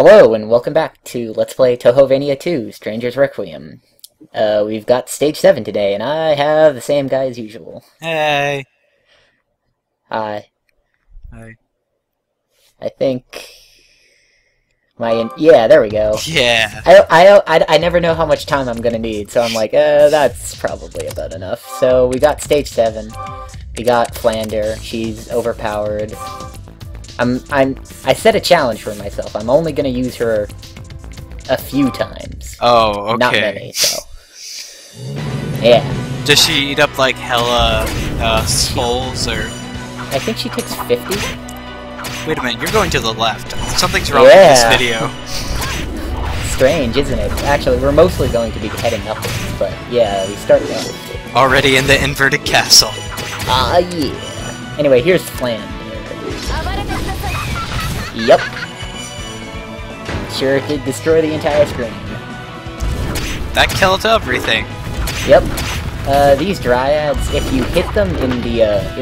Hello, and welcome back to Let's Play Touhouvania 2, Stranger's Requiem. We've got Stage 7 today, and I have the same guy as usual. Hey. Hi. Hi. I think... yeah, there we go. Yeah. I never know how much time I'm gonna need, so I'm like, that's probably about enough. So, we got Stage 7. We got Flander. She's overpowered. I set a challenge for myself. I'm only gonna use her a few times. Oh, okay. Not many, so. Yeah. Does she eat up like hella souls or? I think she takes 50. Wait a minute, you're going to the left. Something's wrong with this video. Strange, isn't it? Actually, we're mostly going to be heading upwards, but yeah, we started off. Already in the inverted castle. Ah, yeah. Anyway, here's Flan. Yep. Sure did destroy the entire screen. That killed everything. Yep. These dryads, if you hit them in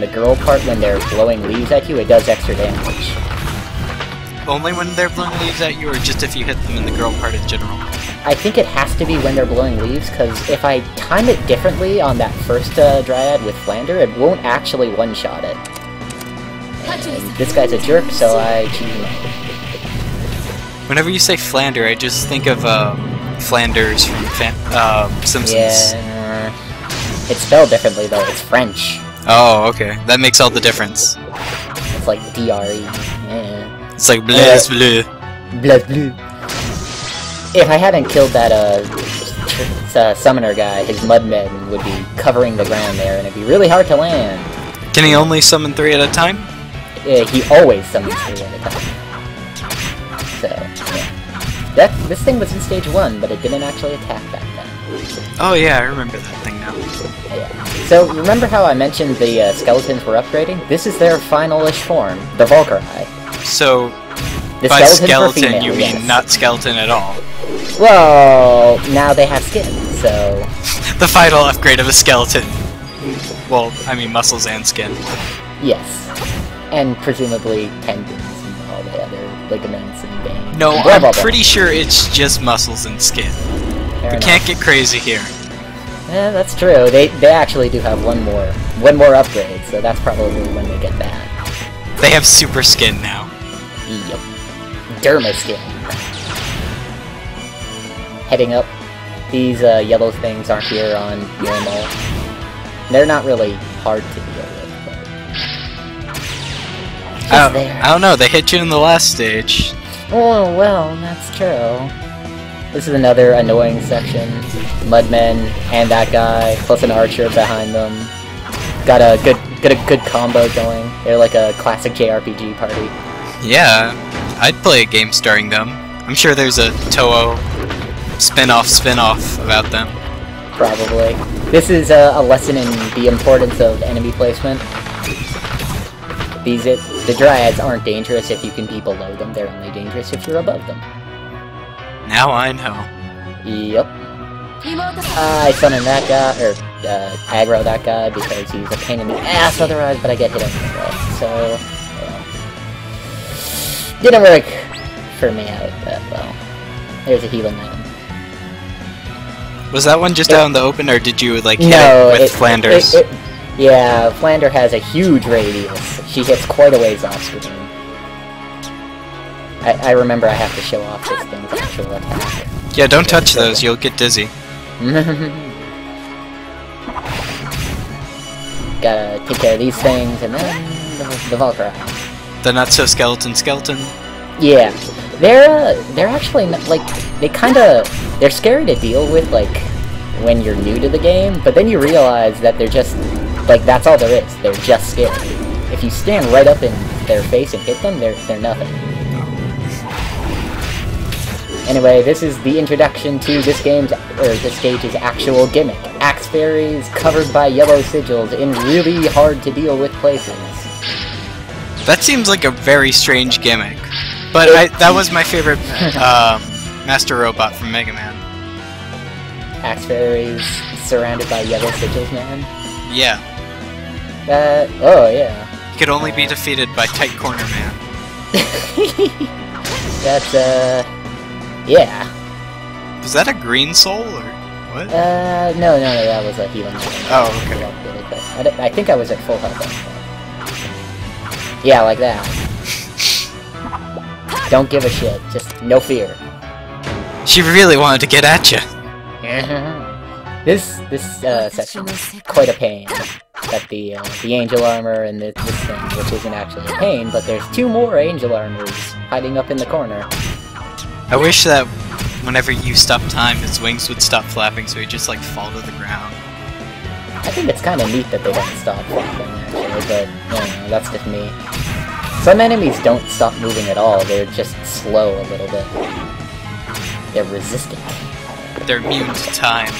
the girl part when they're blowing leaves at you, it does extra damage. Only when they're blowing leaves at you, or just if you hit them in the girl part in general? I think it has to be when they're blowing leaves, because if I time it differently on that first dryad with Flander, it won't actually one-shot it. And this guy's a jerk, so I cheat him out. Whenever you say Flander, I just think of Flanders from Simpsons. Yeah, it's spelled differently though. It's French. Oh, okay. That makes all the difference. It's like D-R-E. Yeah. It's like bleu bleu. Bleu bleu. If I hadn't killed that summoner guy, his mudmen would be covering the ground there, and it'd be really hard to land. Can he only summon 3 at a time? He always summons 3 at a time. So, yeah. This thing was in stage 1, but it didn't actually attack back then. Oh yeah, I remember that thing now. Yeah. So, remember how I mentioned the skeletons were upgrading? This is their final-ish form, the Valkyrie. So, the by skeleton female, you mean yes. not skeleton at all? Well, now they have skin, so... The final upgrade of a skeleton. Well, I mean muscles and skin. Yes. And presumably tendons and all the other ligaments and veins. No, blah, blah, blah. I'm pretty sure it's just muscles and skin. Fair enough. Can't get crazy here. Yeah, that's true. They actually do have one more upgrade, so that's probably when they get that. They have super skin now. Yep. Derma skin. Heading up. These yellow things aren't here on normal. They're not really hard to deal with, but... I don't know, they hit you in the last stage. Oh, well, that's true. This is another annoying section. Mudmen and that guy, plus an archer behind them. Got a good combo going. They're like a classic JRPG party. Yeah, I'd play a game starring them. I'm sure there's a Touhou spin-off about them. Probably. This is a lesson in the importance of enemy placement. The dryads aren't dangerous if you can be below them, they're only dangerous if you're above them. Now I know. Yep. I summon that guy, or aggro that guy because he's a pain in the ass otherwise, but I get hit anyway, so... Yeah. Didn't work for me out that well. There's a healing item. Was that one just out in the open, or did you like hit it with Flanders? Yeah, Flander has a huge radius. She hits quite a ways off screen. I remember I have to show off this thing's actual attack. Yeah, don't touch those, you'll get dizzy. Gotta take care of these things, and then the Valkyrie. The not-so-skeleton. Yeah. They're actually, like, they're scary to deal with, like, when you're new to the game, but then you realize that they're just, like, that's all there is. They're just scary. If you stand right up in their face and hit them, they're nothing. Anyway, this is the introduction to this stage's actual gimmick. Axe fairies covered by yellow sigils in really hard-to-deal with places. That seems like a very strange gimmick. But that was my favorite Master Robot from Mega Man. Axe fairies surrounded by yellow sigils, man? Yeah. Oh yeah. He could only be defeated by Tight Corner Man. That's, yeah. Was that a green soul, or what? No, that was a healing item. Oh, okay. Really quick. I think I was at full health. Yeah, like that. Don't give a shit. Just no fear. She really wanted to get at you. This section is quite a pain. Got the angel armor and this thing, which isn't actually a pain, but there's 2 more angel armors hiding up in the corner. I wish that whenever you stop time, his wings would stop flapping so he'd just like fall to the ground. I think it's kind of neat that they don't stop flapping, actually, but, that's just me. Some enemies don't stop moving at all, they're just slow a little bit. They're resistant. They're immune to time.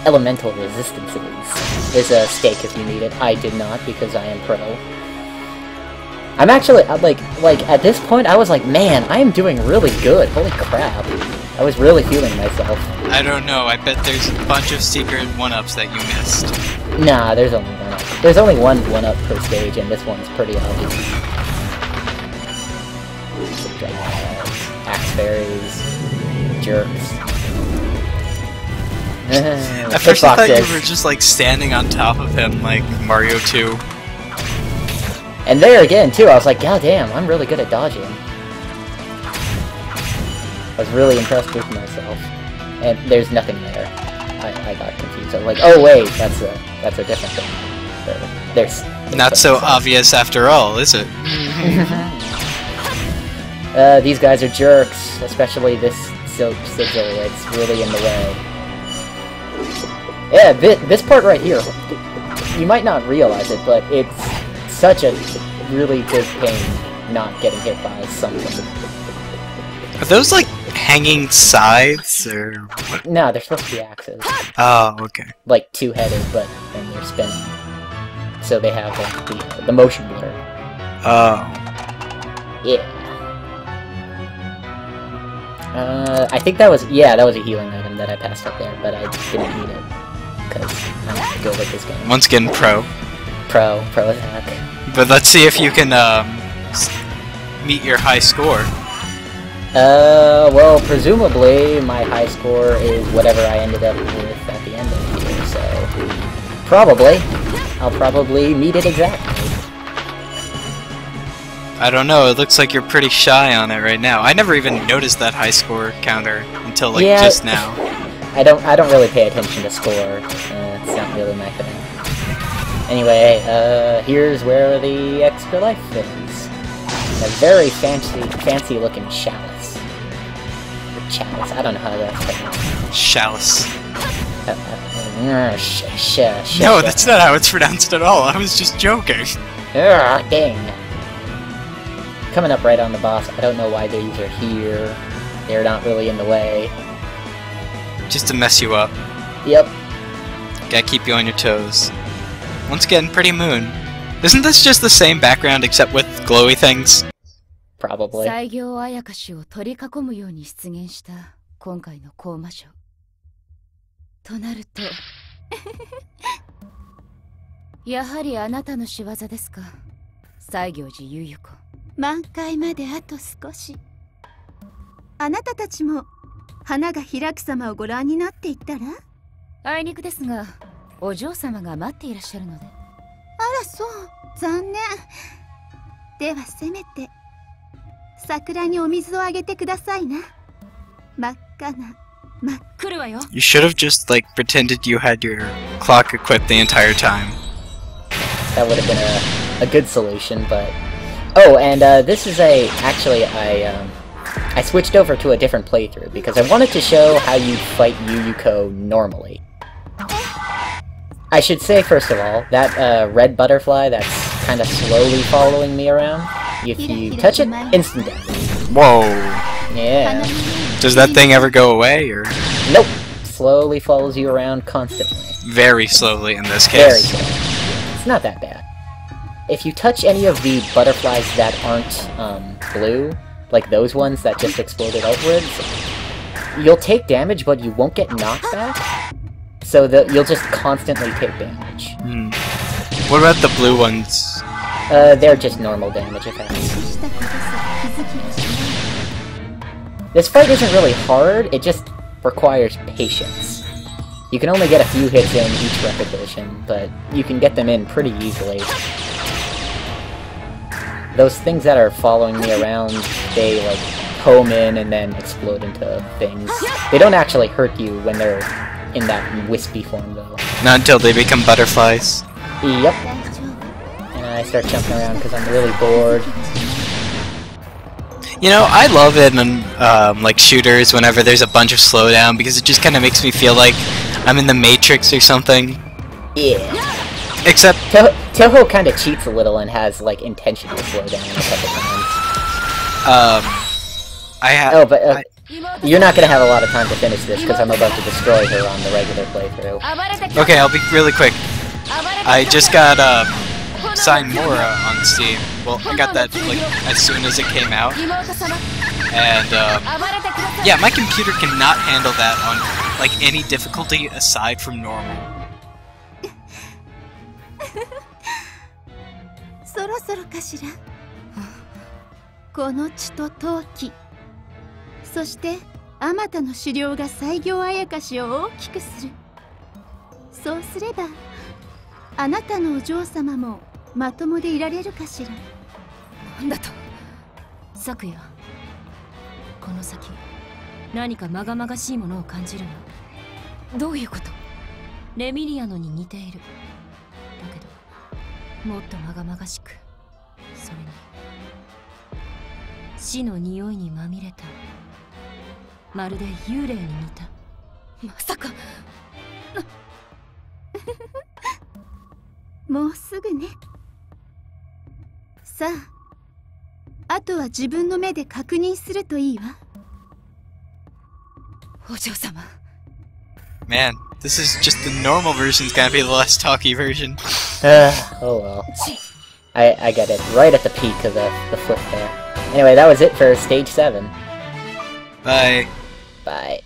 Elemental resistances. There's a stake if you need it. I did not, because I am pro. I'm actually, like, at this point, I was like, man, I am doing really good. Holy crap. I was really feeling myself. I don't know, I bet there's a bunch of secret 1-ups that you missed. Nah, there's only 1-up. There's only one 1-up per stage, and this one's pretty obvious. Axe fairies. Jerks. At first I thought you were just like standing on top of him like Mario 2. And there again too, I was like, god damn, I'm really good at dodging. I was really impressed with myself. And there's nothing there. I got confused. I was like, oh wait, that's a different thing. There's not so obvious after all, is it? These guys are jerks, especially this silk sigil. It's really in the way. Yeah, this part right here, you might not realize it, but it's such a really big pain not getting hit by something. Are those like hanging scythes, or what? No, they're supposed to be axes. Oh, okay. Like 2-headed, but then they're spinning. So they have like the motion blur. Oh. Yeah. I think that was a healing item that I passed up there, but I didn't need it. Because I'm good at this game. Once again, pro attack. But let's see if you can, meet your high score. Well, presumably, my high score is whatever I ended up with at the end of the year, so... I'll probably meet it exactly. I don't know, it looks like you're pretty shy on it right now. I never even noticed that high score counter until, like, just now. I don't really pay attention to score. It's not really my thing. Anyway, here's where the extra life is. A very fancy-looking chalice. Or chalice, I don't know how that's pronounced. Chalice. No, No, that's not how it's pronounced at all. I was just joking. Dang. Coming up right on the boss. I don't know why these are here. They're not really in the way. Just to mess you up. Yep. Gotta keep you on your toes. Once again, Pretty Moon. Isn't this just the same background except with glowy things? Probably. You should have just, like, pretended you had your clock equipped the entire time. That would have been a good solution, but... Oh, and this is actually, I switched over to a different playthrough, because I wanted to show how you fight Yuyuko normally. I should say, first of all, that red butterfly that's kind of slowly following me around, if you touch it, instant death. Whoa. Yeah. Does that thing ever go away, or...? Nope. Slowly follows you around constantly. Very slowly in this case. Very slowly. It's not that bad. If you touch any of the butterflies that aren't, blue, like those ones that just exploded outwards, you'll take damage, but you won't get knocked back. So you'll just constantly take damage. What about the blue ones? They're just normal damage effects. This fight isn't really hard, it just requires patience. You can only get a few hits in each repetition, but you can get them in pretty easily. Those things that are following me around, they like home in and then explode into things. They don't actually hurt you when they're in that wispy form though. Not until they become butterflies. Yep. And I start jumping around because I'm really bored. You know, I love it in like shooters whenever there's a bunch of slowdown because it just kind of makes me feel like I'm in the Matrix or something. Yeah. Except Touhou kind of cheats a little and has like intentional slowdown a couple times. You're not gonna have a lot of time to finish this because I'm about to destroy her on the regular playthrough. Okay, I'll be really quick. I just got Sign Mora on Steam. Well, I got that like as soon as it came out, and yeah, my computer cannot handle that on like any difficulty aside from normal. そろそろかしら。この血と陶器、そしてあまたの狩猟が西行あやかしを大きくする。そうすればあなたのお嬢様もまともでいられるかしら。なんだと。昨夜、この先何かまがまがしいものを感じるの。どういうこと？レミリアノに似ている。だけどもっとまがまがしく、それに死の匂いにまみれた、まるで幽霊に似た。まさかもうすぐね。さあ、あとは自分の目で確認するといいわ。お嬢様。 Man, this is just the normal version's gonna be the less talky version. Oh well. I got it right at the peak of the flip there. Anyway, that was it for Stage 7. Bye. Bye.